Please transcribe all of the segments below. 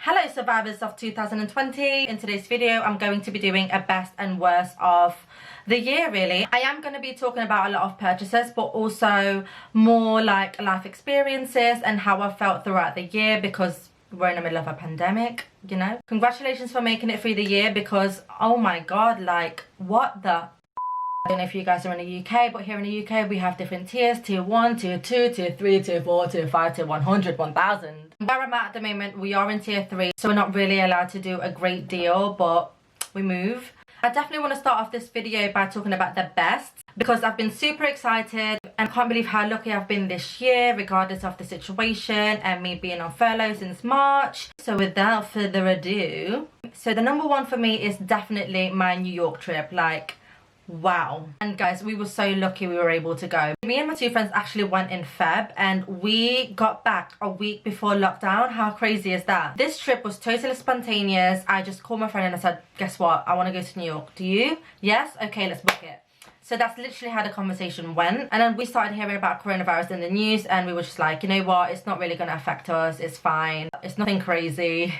Hello survivors of 2020. In today's video I'm going to be doing a best and worst of the year really. I am going to be talking about a lot of purchases but also more like life experiences and how I felt throughout the year because we're in the middle of a pandemic, you know. Congratulations for making it through the year because oh my god, like what the I don't know if you guys are in the UK, but here in the UK we have different tiers: tier 1, tier 2, tier 3, tier 4, tier 5, tier 100, 1000. Where I'm at the moment, we are in tier 3, so we're not really allowed to do a great deal, but we move. I definitely want to start off this video by talking about the best because I've been super excited and can't believe how lucky I've been this year regardless of the situation and me being on furlough since March. So without further ado, so the number one for me is definitely my New York trip. Like, wow. And guys, we were so lucky we were able to go. Me and my two friends actually went in Feb and we got back a week before lockdown. How crazy is that? This trip was totally spontaneous. I just called my friend and I said, guess what, I want to go to New York. Do you? Yes? Okay, let's book it. So that's literally how the conversation went. And then we started hearing about coronavirus in the news and we were just like, you know what, it's not really going to affect us, it's fine, it's nothing crazy.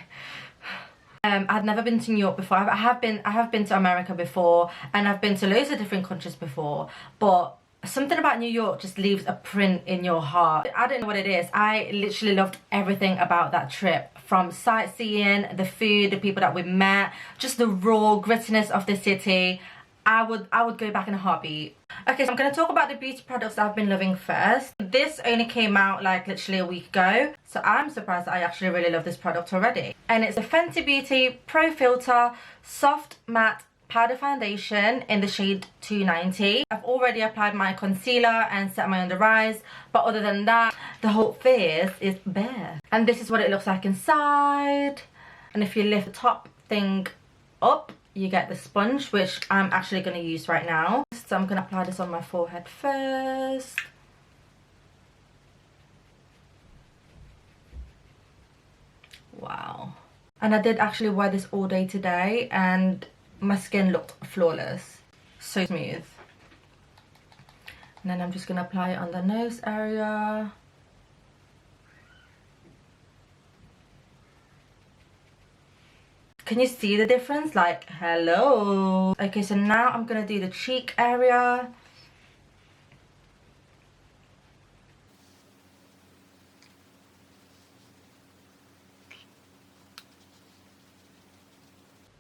I'd never been to New York before. I have been to America before and I've been to loads of different countries before, but something about New York just leaves a print in your heart. I don't know what it is. I literally loved everything about that trip, from sightseeing, the food, the people that we met, just the raw grittiness of the city. I would go back in a heartbeat. Okay, so I'm going to talk about the beauty products that I've been loving first. This only came out like literally a week ago, so I'm surprised I actually really love this product already. And it's a Fenty Beauty Pro Filter Soft Matte Powder Foundation in the shade 290. I've already applied my concealer and set my under eyes, but other than that, the whole face is bare. And this is what it looks like inside. And if you lift the top thing up, you get the sponge, which I'm actually going to use right now. So I'm going to apply this on my forehead first. Wow. And I did actually wear this all day today and my skin looked flawless. So smooth. And then I'm just going to apply it on the nose area. Can you see the difference? Like, hello. Okay, so now I'm gonna do the cheek area.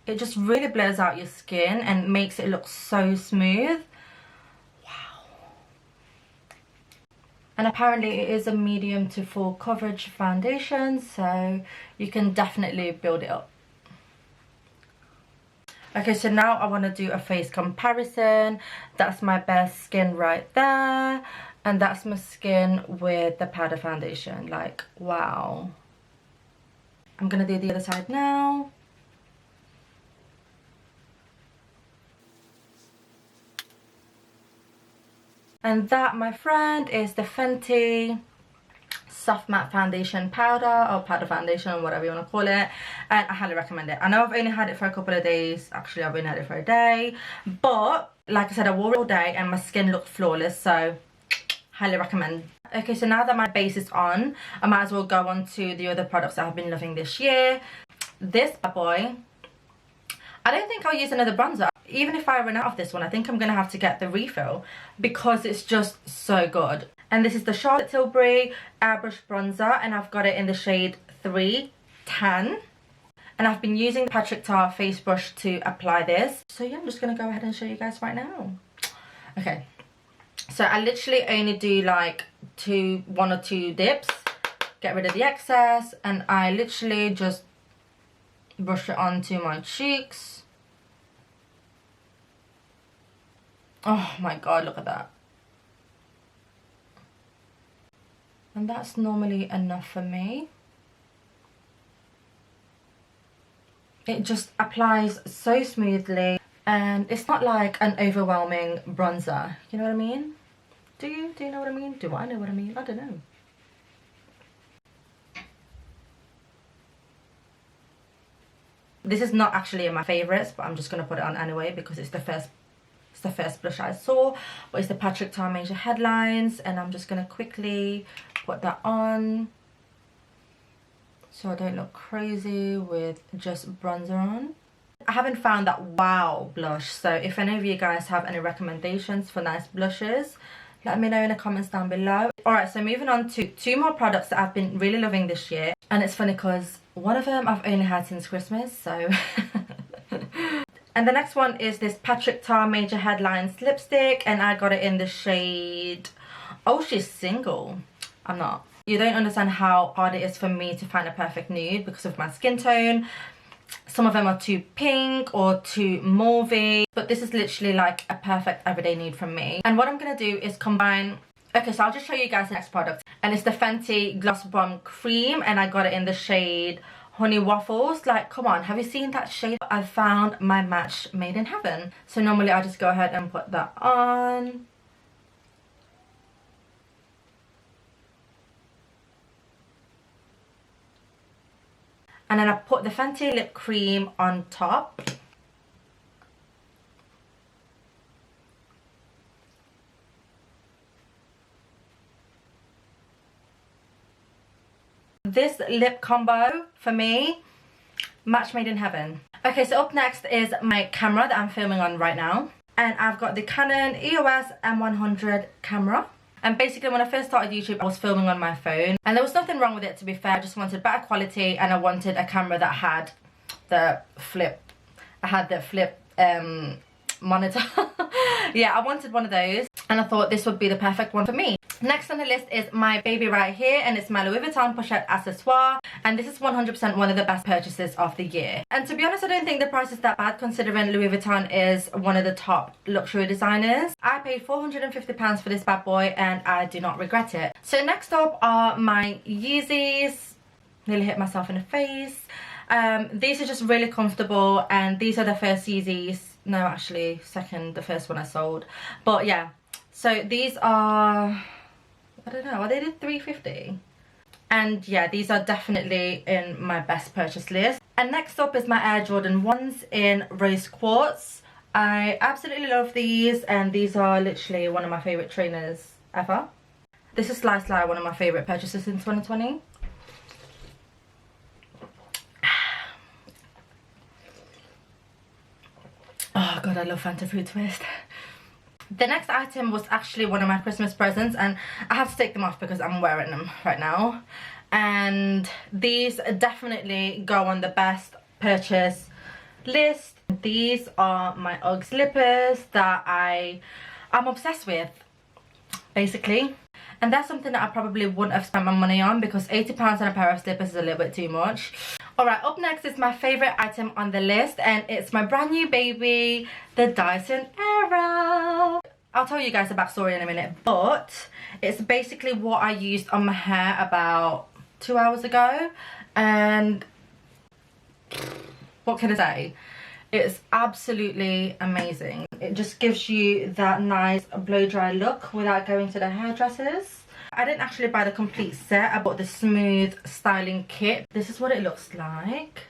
It just really blurs out your skin and makes it look so smooth. Wow. And apparently it is a medium to full coverage foundation, so you can definitely build it up. Okay, so now I want to do a face comparison. That's my bare skin right there. And that's my skin with the powder foundation. Like, wow. I'm going to do the other side now. And that, my friend, is the Fenty Soft Matte Foundation Powder, or powder foundation, whatever you want to call it, and I highly recommend it. I know I've only had it for a couple of days. Actually, I've only had it for a day, but like I said, I wore it all day and my skin looked flawless, so highly recommend. Okay, so now that my base is on, I might as well go on to the other products that I've been loving this year. This bad boy, I don't think I'll use another bronzer. Even if I run out of this one, I think I'm gonna have to get the refill because it's just so good. And this is the Charlotte Tilbury Airbrush Bronzer, and I've got it in the shade 3 Tan. And I've been using the Patrick Ta face brush to apply this. So yeah, I'm just going to go ahead and show you guys right now. Okay, so I literally only do like 1 or 2 dips, get rid of the excess, and I literally just brush it onto my cheeks. Oh my god, look at that. And that's normally enough for me. It just applies so smoothly and it's not like an overwhelming bronzer. You know what I mean? Do you? Do you know what I mean? Do I know what I mean? I don't know. This is not actually in my favourites, but I'm just going to put it on anyway because it's the first blush I saw. But it's the Patrick Ta Major Headlines, and I'm just going to quickly put that on. so I don't look crazy with just bronzer on. I haven't found that wow blush, so if any of you guys have any recommendations for nice blushes, let me know in the comments down below. Alright, so moving on to two more products that I've been really loving this year. And it's funny because one of them I've only had since Christmas, so... And the next one is this Patrick Tar Major Headlines lipstick, and I got it in the shade... Oh, she's single. I'm not. You don't understand how hard it is for me to find a perfect nude because of my skin tone. Some of them are too pink or too mauvey, but this is literally like a perfect everyday nude from me. And what I'm going to do is combine... Okay, so I'll just show you guys the next product. And it's the Fenty Gloss Bomb Cream, and I got it in the shade Honey Waffles. Like, come on, have you seen that shade? I found my match made in heaven. So normally I just go ahead and put that on. And then I put the Fenty lip cream on top. This lip combo, for me, match made in heaven. Okay, so up next is my camera that I'm filming on right now. And I've got the Canon EOS M100 camera. And basically when I first started YouTube, I was filming on my phone. And there was nothing wrong with it, to be fair. I just wanted better quality, and I wanted a camera that had the flip. I had the flip monitor. Yeah, I wanted one of those. And I thought this would be the perfect one for me. Next on the list is my baby right here, and it's my Louis Vuitton Pochette Accessoire, and this is 100% one of the best purchases of the year. And to be honest, I don't think the price is that bad considering Louis Vuitton is one of the top luxury designers. I paid £450 for this bad boy and I do not regret it. So next up are my Yeezys. Nearly hit myself in the face. These are just really comfortable, and these are the first Yeezys. No, actually second, the first one I sold. But yeah, so these are... I don't know, are they the 350? And yeah, these are definitely in my best purchase list. And next up is my Air Jordan 1s in rose quartz. I absolutely love these, and these are literally one of my favourite trainers ever. This is Slice Lie, one of my favourite purchases in 2020. Oh god, I love Fanta Fruit Twist. The next item was actually one of my Christmas presents, and I have to take them off because I'm wearing them right now. And these definitely go on the best purchase list. These are my UGG slippers that I'm obsessed with, basically. And that's something that I probably wouldn't have spent my money on because £80 on a pair of slippers is a little bit too much. Alright, up next is my favourite item on the list, and it's my brand new baby, the Dyson Airwrap. I'll tell you guys the backstory in a minute, but it's basically what I used on my hair about 2 hours ago, and what can I say? It's absolutely amazing. It just gives you that nice blow dry look without going to the hairdressers. I didn't actually buy the complete set, I bought the smooth styling kit. This is what it looks like.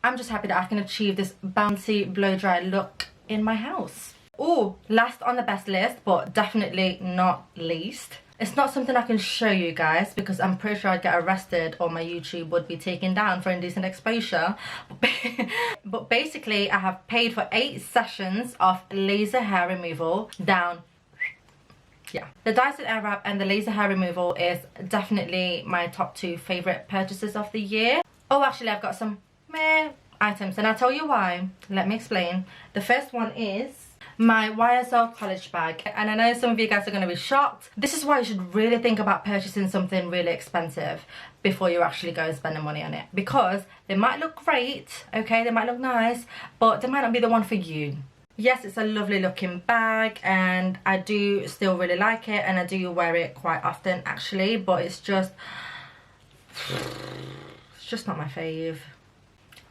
I'm just happy that I can achieve this bouncy blow dry look in my house. Oh, last on the best list, but definitely not least. It's not something I can show you guys because I'm pretty sure I'd get arrested or my YouTube would be taken down for indecent exposure. But basically, I have paid for 8 sessions of laser hair removal down. Yeah, the Dyson Airwrap and the laser hair removal is definitely my top 2 favourite purchases of the year. Oh, actually, I've got some meh items, and I'll tell you why. Let me explain. The first one is my YSL college bag, and I know some of you guys are going to be shocked. This is why you should really think about purchasing something really expensive before you actually go and spend the money on it, because they might look great, okay, they might look nice, but they might not be the one for you. Yes, it's a lovely looking bag and I do still really like it, and I do wear it quite often actually, but it's just not my fave.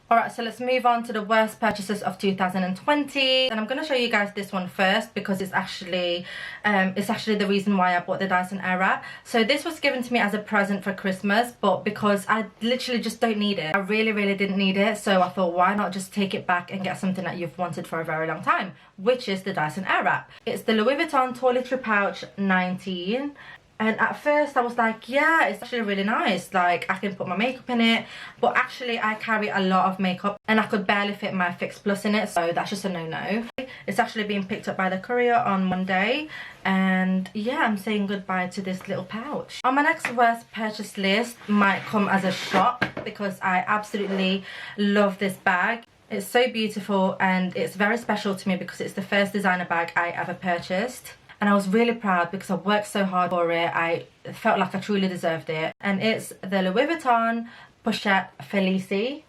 Alright, so let's move on to the worst purchases of 2020. And I'm going to show you guys this one first because it's actually the reason why I bought the Dyson Airwrap. So this was given to me as a present for Christmas, but because I literally just don't need it. I really didn't need it, so I thought why not just take it back and get something that you've wanted for a very long time, which is the Dyson Airwrap. It's the Louis Vuitton Toiletry Pouch 19. And at first I was like, yeah, it's actually really nice, like I can put my makeup in it, but actually I carry a lot of makeup and I could barely fit my Fix Plus in it, so that's just a no-no. It's actually being picked up by the courier on Monday, and yeah, I'm saying goodbye to this little pouch. On my next worst purchase list might come as a shock because I absolutely love this bag. It's so beautiful and it's very special to me because it's the first designer bag I ever purchased. And I was really proud because I worked so hard for it. I felt like I truly deserved it. And it's the Louis Vuitton Pochette Felicie.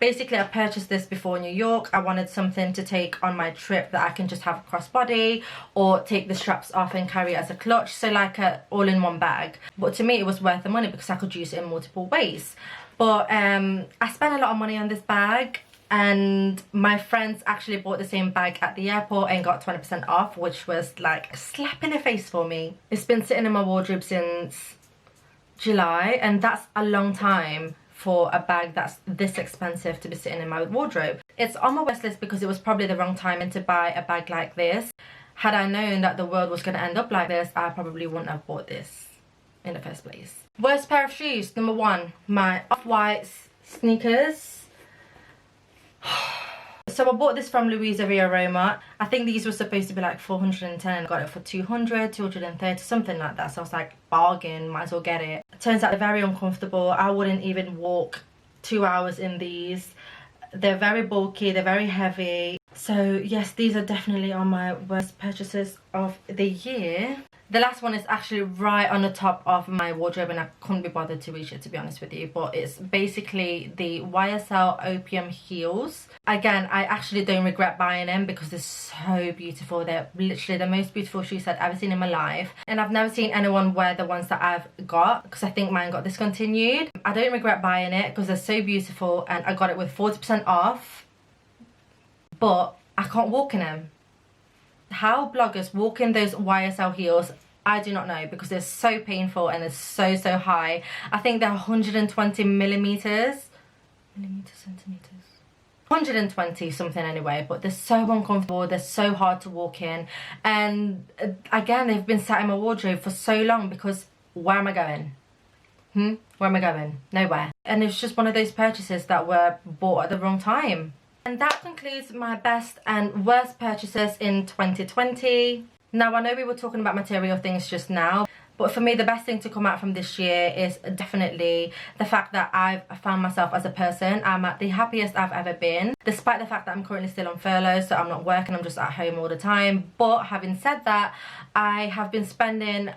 Basically, I purchased this before New York. I wanted something to take on my trip that I can just have crossbody or take the straps off and carry it as a clutch. So like a all-in-one bag. But to me, it was worth the money because I could use it in multiple ways. But I spent a lot of money on this bag. And my friends actually bought the same bag at the airport and got 20% off, which was like a slap in the face for me. It's been sitting in my wardrobe since July, and that's a long time for a bag that's this expensive to be sitting in my wardrobe. It's on my wish list because it was probably the wrong time to buy a bag like this. Had I known that the world was going to end up like this, I probably wouldn't have bought this in the first place. Worst pair of shoes, number one, my off-white sneakers. So I bought this from Luisaviaroma. I think these were supposed to be like 410. I got it for 200, 230, something like that. So I was like, bargain, might as well get it. Turns out they're very uncomfortable. I wouldn't even walk 2 hours in these. They're very bulky, they're very heavy. So yes, these are definitely on my worst purchases of the year. The last one is actually right on the top of my wardrobe and I couldn't be bothered to reach it, to be honest with you. But it's basically the YSL Opium heels. Again, I actually don't regret buying them because they're so beautiful. They're literally the most beautiful shoes I've ever seen in my life. And I've never seen anyone wear the ones that I've got because I think mine got discontinued. I don't regret buying it because they're so beautiful and I got it with 40% off. But I can't walk in them. How bloggers walk in those YSL heels, I do not know, because they're so painful and they're so high. I think they're 120 centimeters, 120 something anyway, but they're so uncomfortable, they're so hard to walk in, and again, they've been sat in my wardrobe for so long because where am I going? Where am I going? Nowhere. And it's just one of those purchases that were bought at the wrong time. And that concludes my best and worst purchases in 2020. Now, I know we were talking about material things just now, but for me, the best thing to come out from this year is definitely the fact that I've found myself as a person. I'm at the happiest I've ever been, despite the fact that I'm currently still on furlough, so I'm not working, I'm just at home all the time. But having said that, I have been spending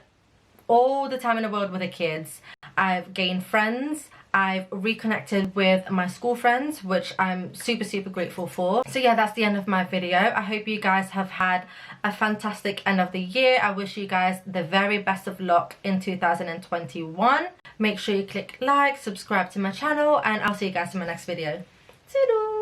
all the time in the world with the kids. I've gained friends. I've reconnected with my school friends, which I'm super grateful for. So yeah, that's the end of my video. I hope you guys have had a fantastic end of the year. I wish you guys the very best of luck in 2021. Make sure you click like, subscribe to my channel, and I'll see you guys in my next video. Toodles!